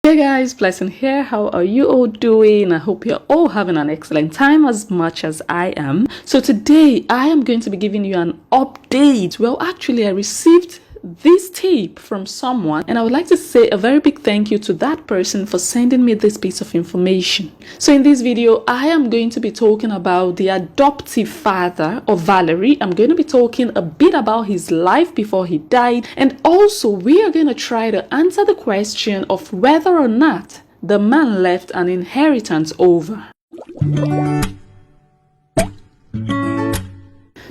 Hey guys, Blessing here. How are you all doing? I hope you're all having an excellent time as much as I am. So today I am going to be giving you an update. Well, actually I received this tip from someone and I would like to say a very big thank you to that person for sending me this piece of information. So in this video I am going to be talking about the adoptive father of Valerie. I'm going to be talking a bit about his life before he died, and also we are going to try to answer the question of whether or not the man left an inheritance over.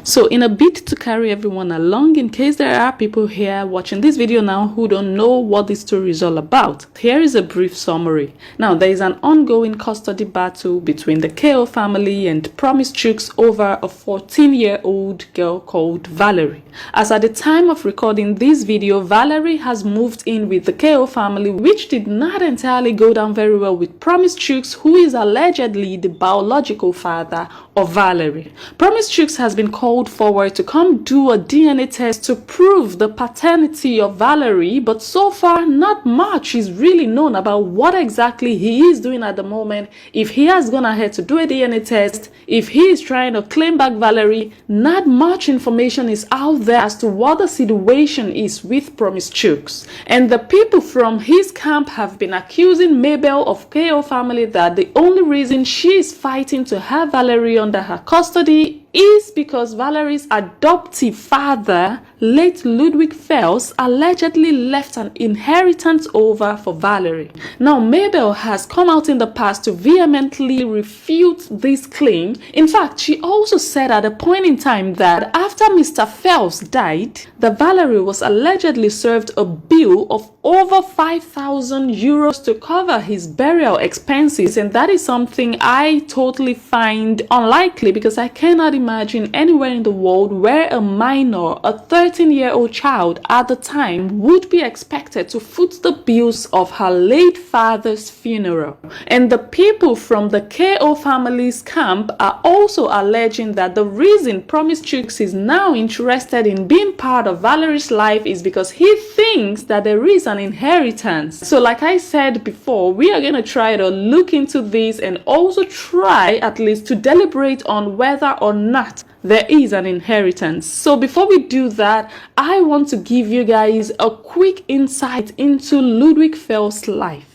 So in a bid to carry everyone along, in case there are people here watching this video now who don't know what this story is all about, here is a brief summary. Now, there is an ongoing custody battle between the KO family and Promise Chooks over a 14-year-old girl called Valerie. As at the time of recording this video, Valerie has moved in with the KO family, which did not entirely go down very well with Promise Chooks, who is allegedly the biological father of Valerie. Promise Chooks has been called forward to come do a DNA test to prove the paternity of Valerie, but so far not much is really known about what exactly he is doing at the moment. If he has gone ahead to do a DNA test, if he is trying to claim back Valerie, not much information is out there as to what the situation is with Promise Chooks. And the people from his camp have been accusing Mabel of KO family that the only reason she is fighting to have Valerie under her custody is because Valerie's adoptive father, late Ludwig Fels, allegedly left an inheritance over for Valerie. Now, Mabel has come out in the past to vehemently refute this claim. In fact, she also said at a point in time that after Mr. Fels died, that Valerie was allegedly served a bill of over 5,000 euros to cover his burial expenses, and that is something I totally find unlikely, because I cannot imagine anywhere in the world where a minor, a 13-year-old child at the time, would be expected to foot the bills of her late father's funeral. And the people from the KO family's camp are also alleging that the reason Promise Chooks is now interested in being part of Valerie's life is because he thinks that there is an inheritance. So like I said before, we are going to try to look into this and also try at least to deliberate on whether or not there is an inheritance. So before we do that, I want to give you guys a quick insight into Ludwig Fels' life.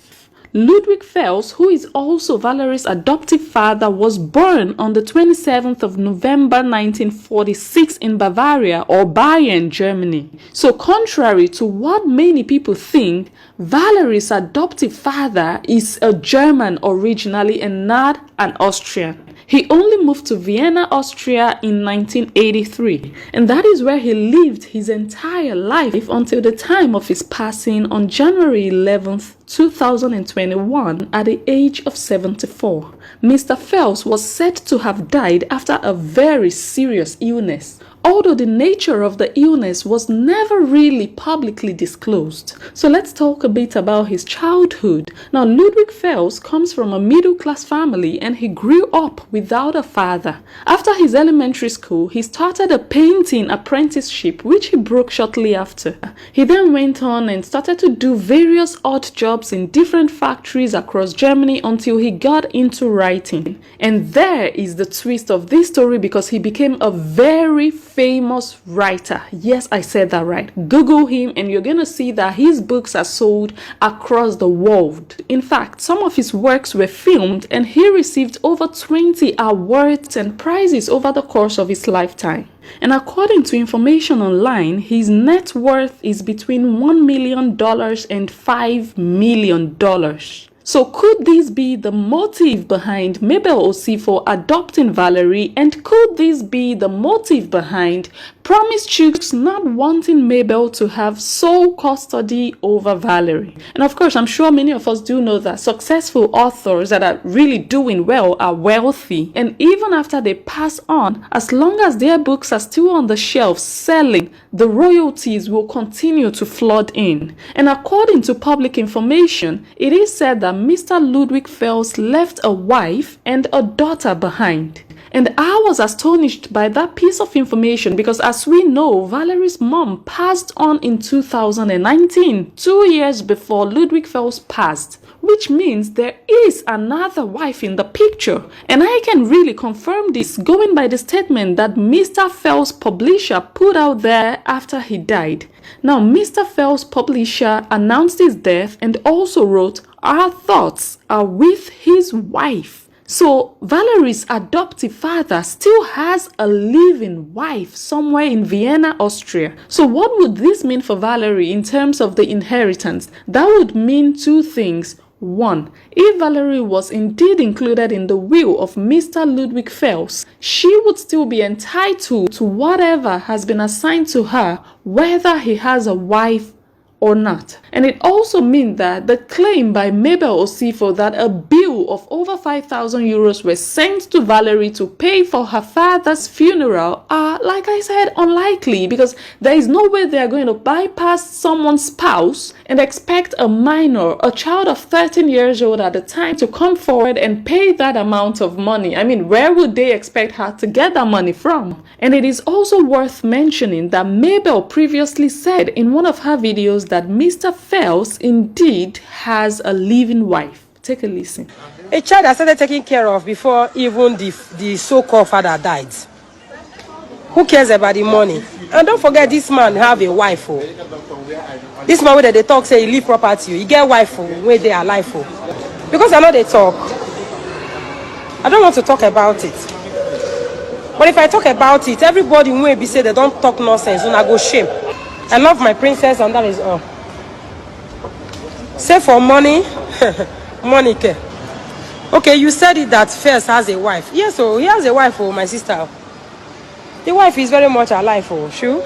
Ludwig Fels, who is also Valerie's adoptive father, was born on the 27th of November 1946 in Bavaria, or Bayern, Germany. So contrary to what many people think, Valerie's adoptive father is a German originally and not an Austrian. He only moved to Vienna, Austria in 1983, and that is where he lived his entire life until the time of his passing on January 11th, 2021 at the age of 74. Mr. Fels was said to have died after a very serious illness, although the nature of the illness was never really publicly disclosed. So let's talk a bit about his childhood. Now, Ludwig Fels comes from a middle-class family and he grew up without a father. After his elementary school, he started a painting apprenticeship, which he broke shortly after. He then went on and started to do various odd jobs in different factories across Germany until he got into writing. And there is the twist of this story, because he became a very famous writer. Yes, I said that right. Google him and you're gonna see that his books are sold across the world. In fact, some of his works were filmed and he received over 20 awards and prizes over the course of his lifetime. And according to information online, his net worth is between $1 million and $5 million. So could this be the motive behind Mabel Osifo adopting Valerie, and could this be the motive behind Promise Chooks not wanting Mabel to have sole custody over Valerie? And of course, I'm sure many of us do know that successful authors that are really doing well are wealthy, and even after they pass on, as long as their books are still on the shelves selling, the royalties will continue to flood in. And according to public information, it is said that Mr. Ludwig Fels left a wife and a daughter behind. And I was astonished by that piece of information because, as we know, Valerie's mom passed on in 2019, 2 years before Ludwig Fels passed, which means there is another wife in the picture. And I can really confirm this going by the statement that Mr. Fels' publisher put out there after he died. Now, Mr. Fels' publisher announced his death and also wrote, "Our thoughts are with his wife." So Valerie's adoptive father still has a living wife somewhere in Vienna, Austria. So what would this mean for Valerie in terms of the inheritance? That would mean two things. One, if Valerie was indeed included in the will of Mr. Ludwig Fels, she would still be entitled to whatever has been assigned to her, whether he has a wife or not. And it also means that the claim by Mabel Osifo that a bill of over 5,000 euros was sent to Valerie to pay for her father's funeral are, like I said, unlikely, because there is no way they are going to bypass someone's spouse and expect a minor, a child of 13 years old at the time, to come forward and pay that amount of money. I mean, where would they expect her to get that money from? And it is also worth mentioning that Mabel previously said in one of her videos that Mr. Fels indeed has a living wife. Take a listen. A child I started taking care of before even the so-called father died. Who cares about the money? And don't forget, this man have a wife. Oh. This man where they talk say he leave property, he get wife where they are alive. Oh. Because I know they talk. I don't want to talk about it. But if I talk about it, everybody will be say they don't talk nonsense, and I go shame. I love my princess, and that is all. Say for money, money care. Okay, you said it that Fels has a wife. Yes, so he has a wife, oh, my sister. The wife is very much alive, oh, sure.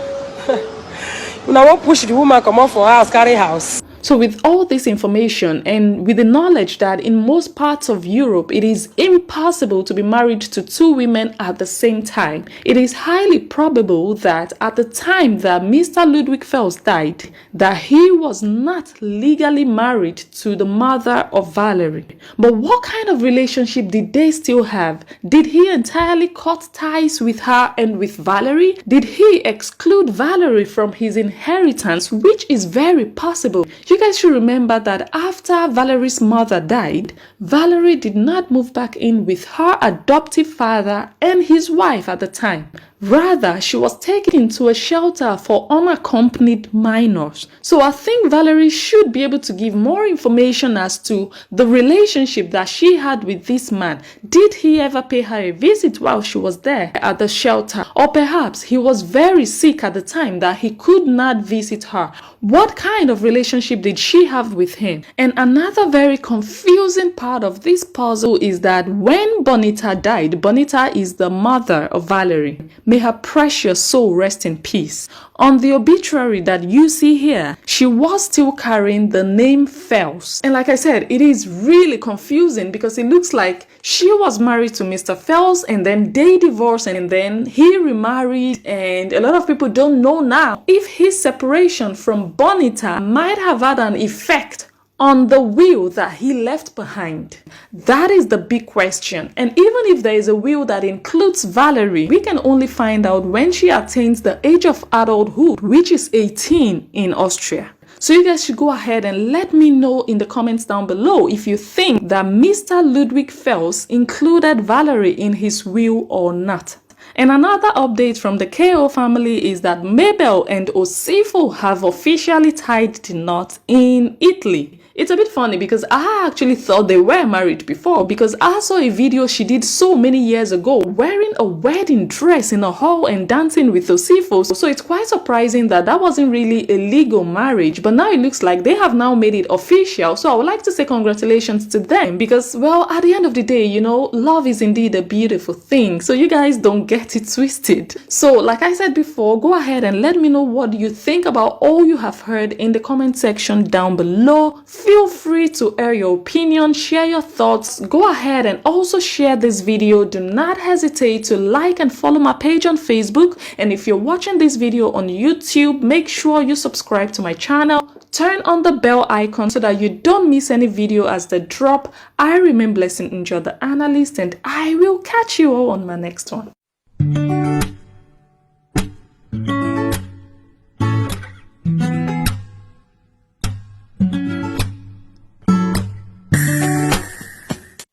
When I won't push the woman come off for house, carry house. So with all this information and with the knowledge that in most parts of Europe it is impossible to be married to two women at the same time, it is highly probable that at the time that Mr. Ludwig Fels died, that he was not legally married to the mother of Valerie. But what kind of relationship did they still have? Did he entirely cut ties with her and with Valerie? Did he exclude Valerie from his inheritance, which is very possible? You guys should remember that after Valerie's mother died, Valerie did not move back in with her adoptive father and his wife at the time. Rather, she was taken to a shelter for unaccompanied minors. So I think Valerie should be able to give more information as to the relationship that she had with this man. Did he ever pay her a visit while she was there at the shelter? Or perhaps he was very sick at the time that he could not visit her. What kind of relationship did she have with him? And another very confusing part of this puzzle is that when Bonita died, Bonita is the mother of Valerie. May her precious soul rest in peace. On the obituary that you see here, she was still carrying the name Fels. And like I said, it is really confusing because it looks like she was married to Mr. Fels and then they divorced and then he remarried, and a lot of people don't know now if his separation from Bonita might have had an effect on the will that he left behind. That is the big question. And even if there is a will that includes Valerie, we can only find out when she attains the age of adulthood, which is 18 in Austria. So you guys should go ahead and let me know in the comments down below if you think that Mr. Ludwig Fels included Valerie in his will or not. And another update from the KO family is that Mabel and Osifo have officially tied the knot in Italy. It's a bit funny because I actually thought they were married before, because I saw a video she did so many years ago wearing a wedding dress in a hall and dancing with Osifo. So it's quite surprising that that wasn't really a legal marriage, but now it looks like they have now made it official. So I would like to say congratulations to them because, well, at the end of the day, you know, love is indeed a beautiful thing. So you guys don't get it twisted. So like I said before, go ahead and let me know what you think about all you have heard in the comment section down below. Feel free to air your opinion, share your thoughts. Go ahead and also share this video. Do not hesitate to like and follow my page on Facebook. And if you're watching this video on YouTube, make sure you subscribe to my channel. Turn on the bell icon so that you don't miss any video as they drop. I remain Blessing Enjoy the Analyst, and I will catch you all on my next one.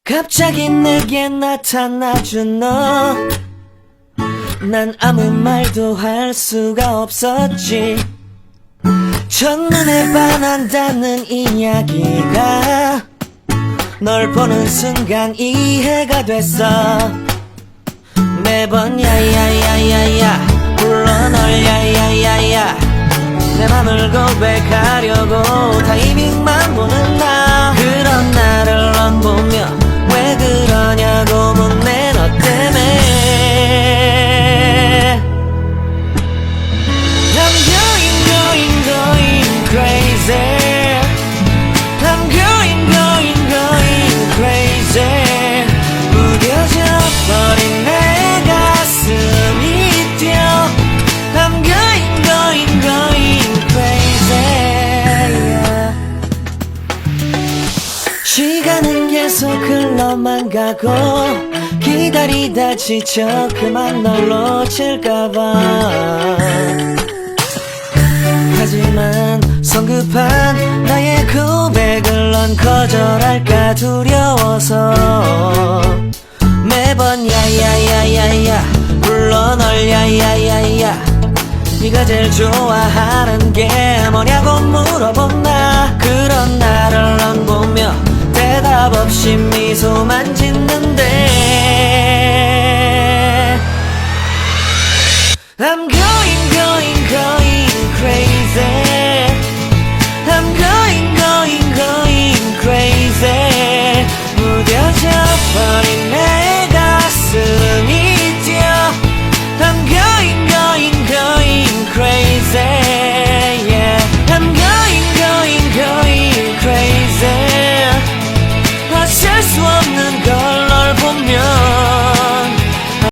갑자기 내게 나타나준 너, 난 아무 말도 할 수가 없었지. 첫눈에 반한다는 이야기가 널 보는 순간 이해가 됐어. 매번 야야야야야 불러 널 야야야야, 내 맘을 고백하려고 타이밍만 보는 나. 그런 나를 넌 보며 왜 그러냐고 묻네, 너 때문에. I'm going crazy. I'm going crazy. 무뎌져 버린 내 가슴이 뛰어. I'm going crazy. Yeah. 시간은 계속 흘러만 가고 기다리다 지쳐 그만 널 놓칠까봐. 하지만 성급한 나의 고백을 넌 거절할까 두려워서 매번 야야야야야 불러 널 야야야야. 네가 제일 좋아하는 게 뭐냐고 물어본 나. 그런 나를 넌 보며